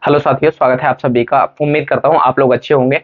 Hello साथियों, स्वागत है आप सभी का। उम्मीद करता हूं आप लोग अच्छे होंगे।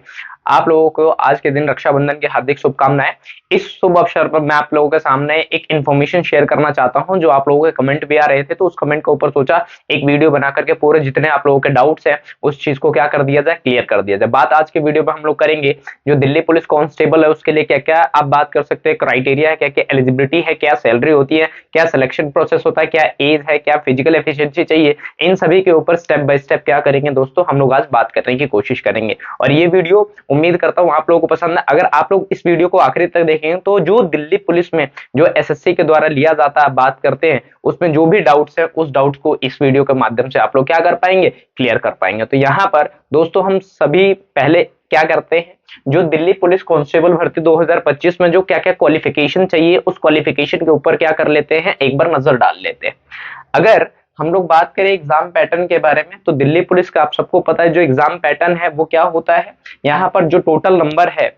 आप लोगों को आज के दिन रक्षाबंधन की हार्दिक शुभकामनाएं। इस शुभ अवसर पर मैं आप लोगों के सामने एक इन्फॉर्मेशन शेयर करना चाहता हूं, जो आप लोगों के कमेंट भी आ रहे थे, तो उस कमेंट के ऊपर सोचा एक वीडियो बना करके पूरे जितने आप लोगों के डाउट्स हैं उस चीज को क्या कर दिया जाए, क्लियर कर दिया जाए। बात आज के वीडियो में हम लोग करेंगे जो दिल्ली पुलिस कांस्टेबल है उसके लिए क्या क्या आप बात कर सकते हैं, क्राइटेरिया है, क्या क्या एलिजिबिलिटी है, क्या सैलरी होती है, क्या सिलेक्शन प्रोसेस होता है, क्या एज है, क्या फिजिकल एफिशिएंसी चाहिए। इन सभी के ऊपर स्टेप बाय स्टेप क्या करेंगे दोस्तों, हम लोग आज बात करने की कोशिश करेंगे। और ये वीडियो उम्मीद करता हूं आप लोगों को पसंद है। अगर आप लोग इस वीडियो को आखिरी तक देखेंगे तो जो दिल्ली पुलिस में जो एसएससी के द्वारा लिया जाता है, बात करते हैं, उसमें जो भी डाउट्स है उस डाउट्स को इस वीडियो के माध्यम से आप लोग क्या कर पाएंगे, क्लियर कर पाएंगे। तो यहाँ पर दोस्तों हम सभी पहले क्या करते हैं, जो दिल्ली पुलिस कांस्टेबल भर्ती 2025 में जो क्या क्या क्वालिफिकेशन चाहिए उस क्वालिफिकेशन के ऊपर क्या कर लेते हैं, एक बार नजर डाल लेते हैं। अगर हम लोग बात करें एग्जाम पैटर्न के बारे में, तो दिल्ली पुलिस का आप सबको पता है जो एग्जाम पैटर्न है वो क्या होता है। यहाँ पर जो टोटल नंबर है,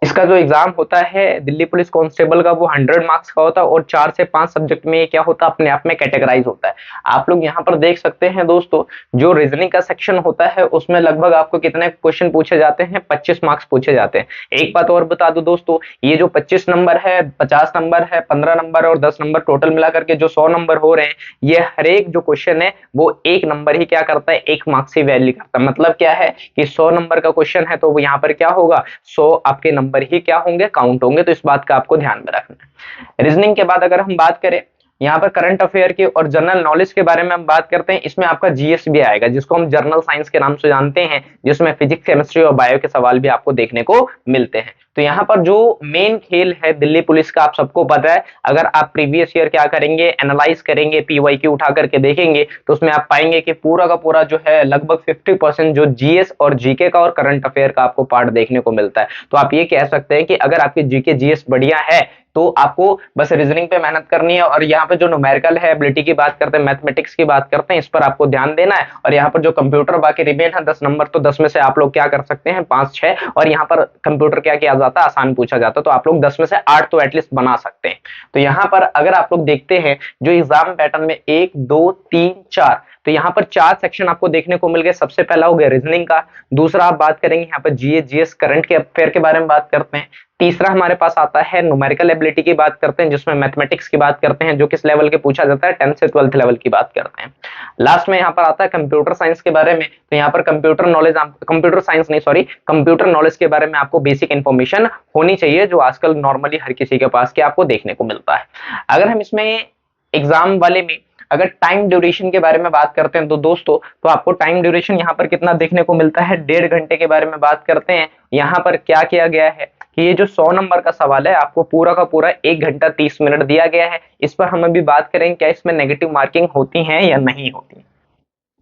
इसका जो एग्जाम होता है दिल्ली पुलिस कांस्टेबल का, वो 100 मार्क्स का होता है और 4 से 5 सब्जेक्ट में ये क्या होता है, अपने आप में कैटेगराइज होता है। आप लोग यहाँ पर देख सकते हैं दोस्तों, जो रीजनिंग का सेक्शन होता है उसमें लगभग आपको कितने क्वेश्चन पूछे जाते हैं, 25 मार्क्स पूछे जाते हैं। एक बात और बता दो दोस्तों, ये जो 25 नंबर है, 50 नंबर है, 15 नंबर और 10 नंबर, टोटल मिलाकर के जो 100 नंबर हो रहे हैं, ये हर एक जो क्वेश्चन है वो एक नंबर ही क्या करता है, एक मार्क्स ही वैल्यू करता है। मतलब क्या है कि 100 नंबर का क्वेश्चन है तो यहाँ पर क्या होगा, 100 आपके नंबर ही क्या होंगे, काउंट होंगे। तो इस बात का आपको ध्यान में रखना है। रीजनिंग के बाद अगर हम बात करें यहाँ पर करंट अफेयर की और जनरल नॉलेज के बारे में हम बात करते हैं, इसमें आपका जीएस भी आएगा, जिसको हम जनरल साइंस के नाम से जानते हैं, जिसमें फिजिक्स, केमिस्ट्री और बायो के सवाल भी आपको देखने को मिलते हैं। तो यहाँ पर जो मेन खेल है दिल्ली पुलिस का, आप सबको पता है। अगर आप प्रीवियस ईयर क्या करेंगे, एनालाइज करेंगे, पीवाईक्यू उठा करके देखेंगे, तो उसमें आप पाएंगे कि पूरा का पूरा जो है लगभग 50% जो जीएस और जीके का और करंट अफेयर का आपको पार्ट देखने को मिलता है। तो आप ये कह सकते हैं कि अगर आपकी जीके जीएस बढ़िया है तो आपको बस रीजनिंग पे मेहनत करनी है। और यहाँ पे जो न्यूमेरिकल है, एबिलिटी की बात करते हैं, मैथमेटिक्स की बात करते हैं, इस पर आपको ध्यान देना है। और यहाँ पर जो कंप्यूटर बाकी रिमेन है 10 नंबर, तो 10 में से आप लोग क्या कर सकते हैं, 5-6। और यहाँ पर कंप्यूटर क्या किया जाता है, आसान पूछा जाता है, तो आप लोग 10 में से 8 तो एटलीस्ट बना सकते हैं। तो यहाँ पर अगर आप लोग देखते हैं जो एग्जाम पैटर्न में 1 2 3 4, तो यहाँ पर 4 सेक्शन आपको देखने को मिल गए। सबसे पहला हो गया रीजनिंग का, दूसरा आप बात करेंगे यहाँ पर जीए जीएस करंट के अफेयर के बारे में बात करते हैं, तीसरा हमारे पास आता है न्यूमेरिकल एबिलिटी की बात करते हैं, जिसमें मैथमेटिक्स की बात करते हैं, जो किस लेवल के पूछा जाता है, 10th से 12th लेवल की बात करते हैं। लास्ट में यहाँ पर आता है कंप्यूटर साइंस के बारे में, तो यहाँ पर कंप्यूटर नॉलेज, कंप्यूटर साइंस नहीं सॉरी, कंप्यूटर नॉलेज के बारे में आपको बेसिक इंफॉर्मेशन होनी चाहिए, जो आजकल नॉर्मली हर किसी के पास के आपको देखने को मिलता है। अगर हम इसमें एग्जाम वाले में अगर टाइम ड्यूरेशन के बारे में बात करते हैं, तो दोस्तों तो आपको टाइम ड्यूरेशन यहाँ पर कितना देखने को मिलता है, 1.5 घंटे के बारे में बात करते हैं। यहाँ पर क्या किया गया है कि ये जो 100 नंबर का सवाल है, आपको पूरा का पूरा 1 घंटा 30 मिनट दिया गया है। इस पर हम अभी बात करेंगे क्या इसमें नेगेटिव मार्किंग होती है या नहीं होती,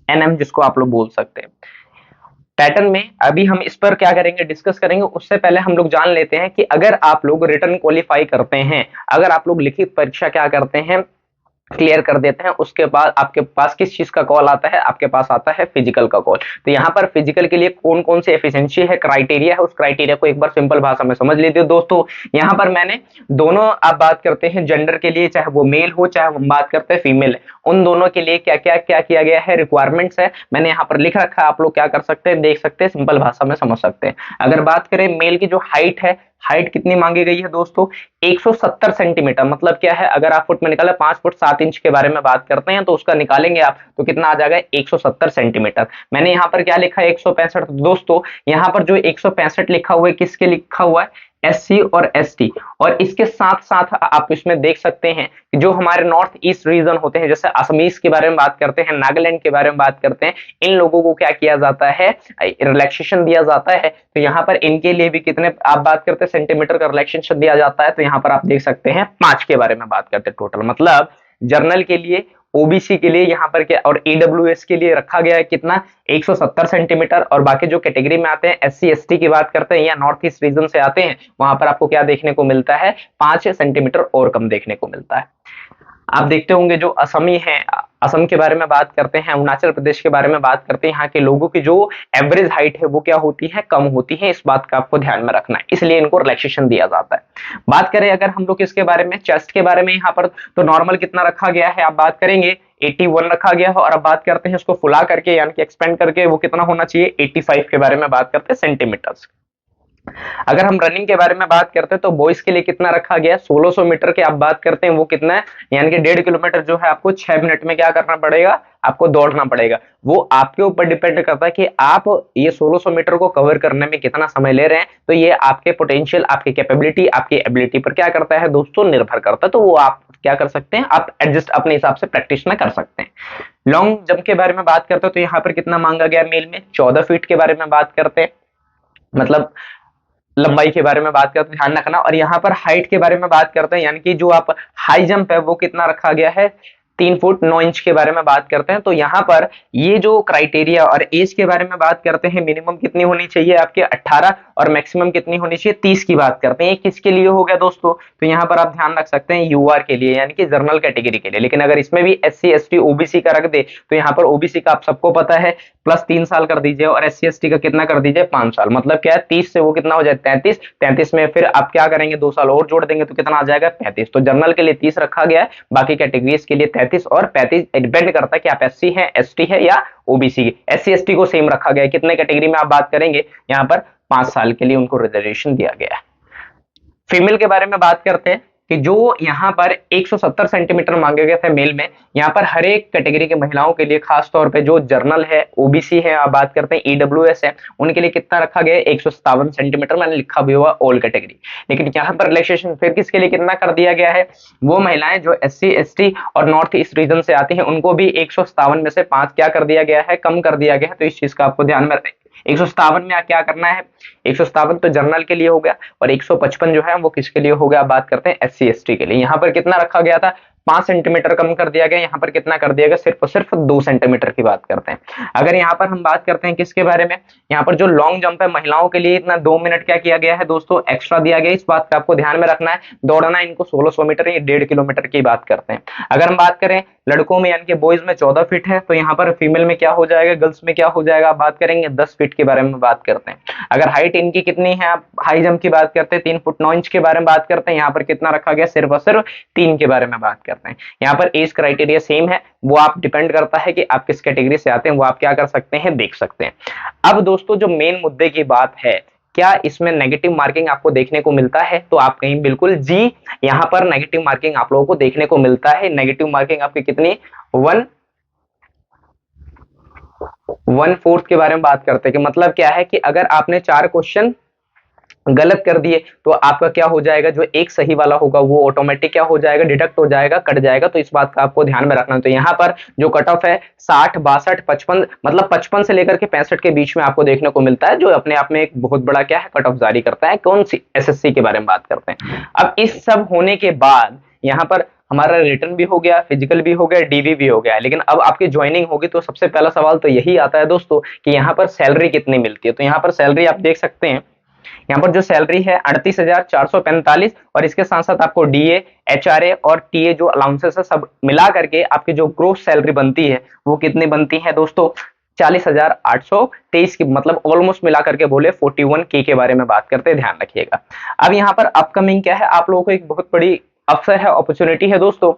एनएम जिसको आप लोग बोल सकते हैं। पैटर्न में अभी हम इस पर क्या करेंगे, डिस्कस करेंगे। उससे पहले हम लोग जान लेते हैं कि अगर आप लोग रिटर्न क्वालिफाई करते हैं, अगर आप लोग लिखित परीक्षा क्या करते हैं, क्लियर कर देते हैं, उसके बाद आपके पास किस चीज का कॉल आता है, आपके पास आता है फिजिकल का कॉल। तो यहाँ पर फिजिकल के लिए कौन कौन से एफिशिएंसी है, क्राइटेरिया है, उस क्राइटेरिया को एक बार सिंपल भाषा में समझ लीजिए दोस्तों। यहाँ पर मैंने दोनों, आप बात करते हैं जेंडर के लिए, चाहे वो मेल हो चाहे हम बात करते हैं फीमेल, उन दोनों के लिए क्या क्या क्या किया गया है, रिक्वायरमेंट्स है, मैंने यहाँ पर लिख रखा है, आप लोग क्या कर सकते हैं, देख सकते हैं, सिंपल भाषा में समझ सकते हैं। अगर बात करें मेल की जो हाइट है, हाइट कितनी मांगी गई है दोस्तों, 170 सेंटीमीटर। मतलब क्या है, अगर आप फुट में निकाले 5 फुट 7 इंच के बारे में बात करते हैं, तो उसका निकालेंगे आप तो कितना आ जाएगा, 170 सेंटीमीटर। मैंने यहाँ पर क्या लिखा है, 165। दोस्तों यहाँ पर जो 165 लिखा हुआ है, किसके लिखा हुआ है, एससी और एसटी। और इसके साथ साथ आप इसमें देख सकते हैं कि जो हमारे नॉर्थ ईस्ट रीजन होते हैं, जैसे असमीज के बारे में बात करते हैं, नागालैंड के बारे में बात करते हैं, इन लोगों को क्या किया जाता है, रिलैक्सेशन दिया जाता है। तो यहाँ पर इनके लिए भी कितने आप बात करते हैं, सेंटीमीटर का रिलैक्सेशन दिया जाता है। तो यहाँ पर आप देख सकते हैं 5 के बारे में बात करते हैं टोटल। मतलब जर्नल के लिए, ओबीसी के लिए यहाँ पर क्या, और ईडब्ल्यूएस के लिए रखा गया है कितना, 170 सेंटीमीटर। और बाकी जो कैटेगरी में आते हैं, एससी एसटी की बात करते हैं या नॉर्थ ईस्ट रीजन से आते हैं, वहां पर आपको क्या देखने को मिलता है, 5 सेंटीमीटर और कम देखने को मिलता है। आप देखते होंगे जो असमी है, असम के बारे में बात करते हैं, अरुणाचल प्रदेश के बारे में बात करते हैं, यहाँ के लोगों की जो एवरेज हाइट है वो क्या होती है, कम होती है। इस बात का आपको ध्यान में रखना है, इसलिए इनको रिलैक्सेशन दिया जाता है। बात करें अगर हम लोग किसके बारे में, चेस्ट के बारे में, यहाँ पर तो नॉर्मल कितना रखा गया है, आप बात करेंगे 81 रखा गया है। और अब बात करते हैं इसको फुला करके यानी कि एक्सपेंड करके वो कितना होना चाहिए, 85 के बारे में बात करते हैं सेंटीमीटर्स। अगर हम रनिंग के बारे में बात करते हैं तो बॉयज के लिए कितना रखा गया है, 1600 मीटर की आप बात करते हैं वो कितना है, यानी कि 1.5 किलोमीटर जो है आपको 6 मिनट में क्या करना पड़ेगा, आपको दौड़ना पड़ेगा। वो आपके ऊपर डिपेंड करता है कि आप ये 1600 मीटर को कवर करने में कितना समय ले रहे हैं। तो ये आपके पोटेंशियल, आपकी कैपेबिलिटी, आपकी एबिलिटी पर क्या करता है दोस्तों, निर्भर करता है। तो वो आप क्या कर सकते हैं, आप एडजस्ट अपने हिसाब से प्रैक्टिस में कर सकते हैं। लॉन्ग जंप के बारे में बात करते हैं तो यहाँ पर कितना मांगा गया मेल में, 14 फीट के बारे में बात करते हैं, मतलब लंबाई के बारे में बात करते हैं, ध्यान रखना। और यहाँ पर हाइट के बारे में बात करते हैं, यानी कि जो आप हाई जंप है वो कितना रखा गया है, 3 फुट 9 इंच के बारे में बात करते हैं। तो यहाँ पर ये जो क्राइटेरिया और एज के बारे में बात करते हैं, मिनिमम कितनी होनी चाहिए आपके 18 और मैक्सिमम कितनी होनी चाहिए 30 की बात करते हैं। ये किसके लिए हो गया दोस्तों, तो यहाँ पर आप ध्यान रख सकते हैं यूआर के लिए, यानी कि जनरल कैटेगरी के लिए। लेकिन अगर इसमें भी SC ST OBC का रख दे तो यहाँ पर OBC का आप सबको पता है प्लस 3 साल कर दीजिए और SC ST का कितना कर दीजिए 5 साल, मतलब क्या है 30 से वो कितना हो जाए 33, 33 में फिर आप क्या करेंगे 2 साल और जोड़ देंगे तो कितना आ जाएगा 35। तो जनरल के लिए 30 रखा गया है, बाकी कैटेगरीज के लिए 33 और 35 डिपेंड करता है कि आप SC है, ST है या OBC। SC ST को सेम रखा गया है, कितने कैटेगरी में आप बात करेंगे, यहाँ पर 5 साल के लिए उनको रिजर्वेशन दिया गया है। फीमेल के बारे में बात करते हैं कि जो यहाँ पर 170 सेंटीमीटर मांगे गए थे मेल में, यहाँ पर हर एक कैटेगरी के महिलाओं के लिए खास तौर पे जो जर्नल है, OBC है, आप बात करते हैं EWS है, उनके लिए कितना रखा गया है 157 सेंटीमीटर, मैंने लिखा भी हुआ ऑल कैटेगरी। लेकिन यहाँ पर रिलैक्सेशन फिर किसके लिए कितना कर दिया गया है, वो महिलाएं जो SC ST और नॉर्थ ईस्ट रीजन से आती हैं उनको भी 157 में से 5 क्या कर दिया गया है, कम कर दिया गया है। तो इस चीज का आपको ध्यान में 157 में क्या करना है, 157 तो जनरल के लिए हो गया और 155 जो है वो किसके लिए हो गया, बात करते हैं SC ST के लिए। यहाँ पर कितना रखा गया था, 5 सेंटीमीटर कम कर दिया गया, यहाँ पर कितना कर दिया गया, सिर्फ और सिर्फ 2 सेंटीमीटर की बात करते हैं। अगर यहाँ पर हम बात करते हैं किसके बारे में, यहाँ पर जो लॉन्ग जंप है महिलाओं के लिए इतना 2 मिनट क्या किया गया है दोस्तों, एक्स्ट्रा दिया गया। इस बात का आपको ध्यान में रखना है, दौड़ना इनको 1600 मीटर या 1.5 किलोमीटर की बात करते हैं। अगर हम बात करें लड़कों में यानी कि बॉयज में 14 फीट है, तो यहाँ पर फीमेल में क्या हो जाएगा, गर्ल्स में क्या हो जाएगा, बात करेंगे 10 फीट के बारे में बात करते हैं। अगर हाइट इनकी कितनी है, आप हाई जंप की बात करते हैं 3 फुट 9 इंच के बारे में बात करते हैं, यहाँ पर कितना रखा गया, सिर्फ और सिर्फ 3 के बारे में बात करते हैं। यहाँ पर एज क्राइटेरिया सेम है, वो आप डिपेंड करता है कि आप किस कैटेगरी से आते हैं, वो आप क्या कर सकते हैं, देख सकते हैं। अब दोस्तों जो मेन मुद्दे की बात है, क्या इसमें नेगेटिव मार्किंग आपको देखने को मिलता है, तो आप कहीं बिल्कुल जी, यहां पर नेगेटिव मार्किंग आप लोगों को देखने को मिलता है। नेगेटिव मार्किंग आपकी कितनी, 1/4 के बारे में बात करते हैं कि मतलब क्या है कि अगर आपने 4 क्वेश्चन गलत कर दिए तो आपका क्या हो जाएगा, जो एक सही वाला होगा वो ऑटोमेटिक क्या हो जाएगा, डिडक्ट हो जाएगा, कट जाएगा। तो इस बात का आपको ध्यान में रखना है। तो यहाँ पर जो कट ऑफ है 60, 62, 55, मतलब 55 से लेकर के 65 के बीच में आपको देखने को मिलता है, जो अपने आप में एक बहुत बड़ा क्या है, कट ऑफ जारी करता है। कौन सी, SSC के बारे में बात करते हैं। अब इस सब होने के बाद यहाँ पर हमारा रिटर्न भी हो गया, फिजिकल भी हो गया, DV भी हो गया, लेकिन अब आपकी ज्वाइनिंग होगी तो सबसे पहला सवाल तो यही आता है दोस्तों कि यहाँ पर सैलरी कितनी मिलती है। तो यहाँ पर सैलरी आप देख सकते हैं, यहाँ पर जो सैलरी है 38,445 और इसके साथ साथ आपको DA, HRA और TA जो अलाउंसेस है सब मिला करके आपकी जो ग्रोस सैलरी बनती है वो कितनी बनती है दोस्तों, 40,823 की, मतलब ऑलमोस्ट मिला करके बोले 41K के बारे में बात करते हैं, ध्यान रखिएगा। अब यहाँ पर अपकमिंग क्या है, आप लोगों को एक बहुत बड़ी अवसर है, अपॉर्चुनिटी है दोस्तों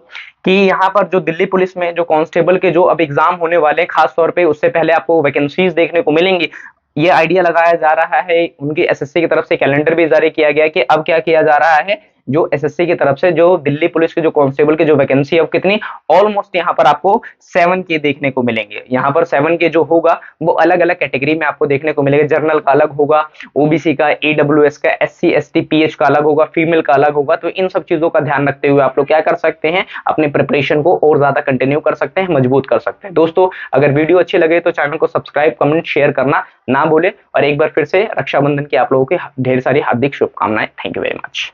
कि यहाँ पर जो दिल्ली पुलिस में जो कांस्टेबल के जो अब एग्जाम होने वाले हैं, खास तौर पे उससे पहले आपको वैकेंसीज देखने को मिलेंगी। ये आइडिया लगाया जा रहा है, उनकी SSC की तरफ से कैलेंडर भी जारी किया गया कि अब क्या किया जा रहा है, जो SSC की तरफ से जो दिल्ली पुलिस के जो कांस्टेबल की जो वैकेंसी है वो कितनी, ऑलमोस्ट यहाँ पर आपको 7K देखने को मिलेंगे। यहाँ पर 7K जो होगा वो अलग अलग कैटेगरी में आपको देखने को मिलेगा। जर्नल का अलग होगा, OBC का, EWS का, SC ST PH का अलग होगा, फीमेल का अलग होगा। तो इन सब चीजों का ध्यान रखते हुए आप लोग क्या कर सकते हैं, अपने प्रिपरेशन को और ज्यादा कंटिन्यू कर सकते हैं, मजबूत कर सकते हैं। दोस्तों अगर वीडियो अच्छी लगे तो चैनल को सब्सक्राइब, कमेंट, शेयर करना ना भूले। और एक बार फिर से रक्षाबंधन की आप लोगों की ढेर सारी हार्दिक शुभकामनाएं। Thank you very much.